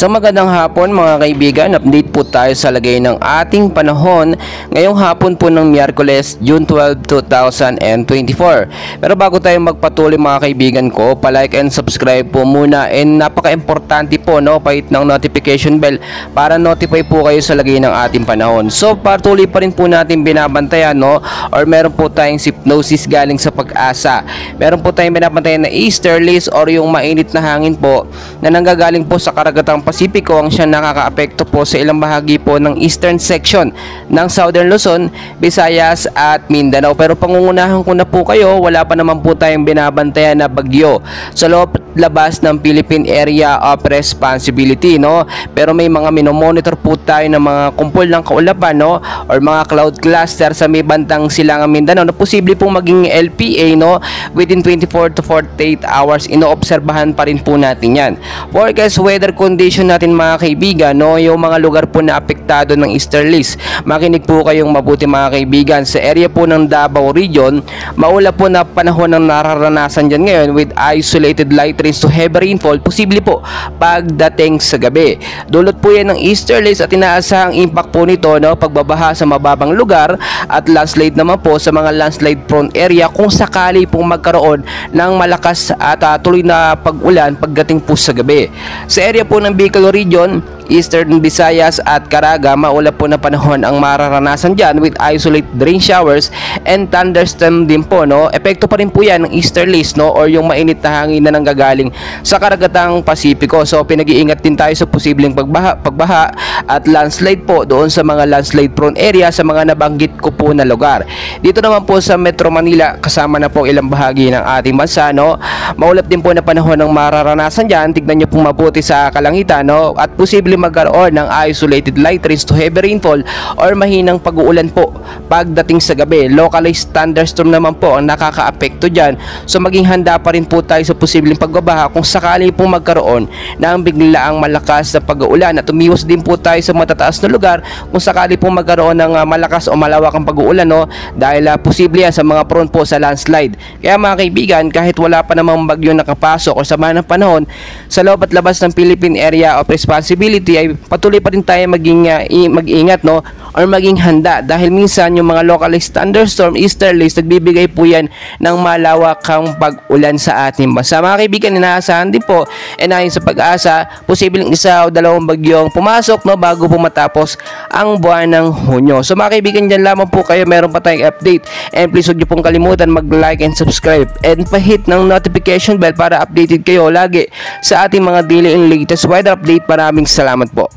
Sa magandang hapon mga kaibigan, update po tayo sa lagay ng ating panahon ngayong hapon po ng Miyerkules, June 12, 2024. Pero bago tayo magpatuloy mga kaibigan ko, palike and subscribe po muna, and napaka-importante po pahit ng notification bell para notify po kayo sa lagay ng ating panahon. So patuloy pa rin po natin binabantayan or meron po tayong hypnosis galing sa Pag-asa. Meron po tayong binabantayan na easterlies or yung mainit na hangin po na nanggagaling po sa karagatang Pasipiko ang siya nakakaapekto po sa ilang bahagi po ng eastern section ng Southern Luzon, Visayas at Mindanao. Pero pangungunahan ko na po kayo, wala pa naman po tayong binabantayan na bagyo sa labas ng Philippine Area of Responsibility, pero may mga minomonitor po tayo ng mga kumpol ng kaulapan or mga cloud cluster sa may bantang Silangang Mindanao na posible pong maging LPA within 24 to 48 hours. Inoobserbahan pa rin po natin yan. Forecast weather condition natin mga kaibigan, yung mga lugar po na apektado ng easterlies. Makinig po kayong mabuti mga kaibigan. Sa area po ng Davao Region, maulap po na panahon ng nararanasan dyan ngayon with isolated light rains to heavy rainfall, posible po pagdating sa gabi. Dulot po yan ng easterlies at inaasahang impact po nito, pagbabaha sa mababang lugar at landslide naman po sa mga landslide prone area kung sakali pong magkaroon ng malakas at tuloy na pag-ulan pagdating po sa gabi. Sa area po ng Bicol Region, Eastern Visayas at Caraga, maulap po na panahon ang mararanasan dyan with isolated rain showers and thunderstorm din po. Epekto pa rin po yan ng easterlies or yung mainit na hangin na nanggagaling sa karagatang Pasipiko. So pinag-iingat din tayo sa posibleng pagbaha at landslide po doon sa mga landslide prone area sa mga nabanggit ko po na lugar. Dito naman po sa Metro Manila, kasama na po ilang bahagi ng ating bansa, maulap din po na panahon ng mararanasan dyan. Tignan nyo pong mabuti sa kalangitan, at posible magkaroon ng isolated light rains to heavy rainfall or mahinang pag-uulan po pagdating sa gabi. Localized thunderstorm naman po ang nakakaapekto dyan. So maging handa pa rin po tayo sa posibleng pagbabaha kung sakali po magkaroon ng biglaang malakas na pag-uulan, at umiwas din po tayo sa matataas na lugar kung sakali po magkaroon ng malakas o malawakang pag-uulan, dahil posible yan sa mga prone po sa landslide. Kaya mga kaibigan, kahit wala pa namang bagyo nakapasok o sama ng panahon sa loob at labas ng Philippine Area of Responsibility, ay patuloy pa rin tayo mag-ingat or maging handa, dahil minsan yung mga localized thunderstorm, easterlies, nagbibigay po yan ng malawakang pag-ulan sa ating bansa. Mga kaibigan, inaasahan din po ayon sa Pag-asa, posibleng isa o dalawang bagyong pumasok bago po matapos ang buwan ng Hunyo. So mga kaibigan, dyan lamang po kayo, meron pa tayong update, and please huwag niyo pong kalimutan mag-like and subscribe and pa-hit ng notification bell para updated kayo lagi sa ating mga daily and latest weather update. Maraming salamat po.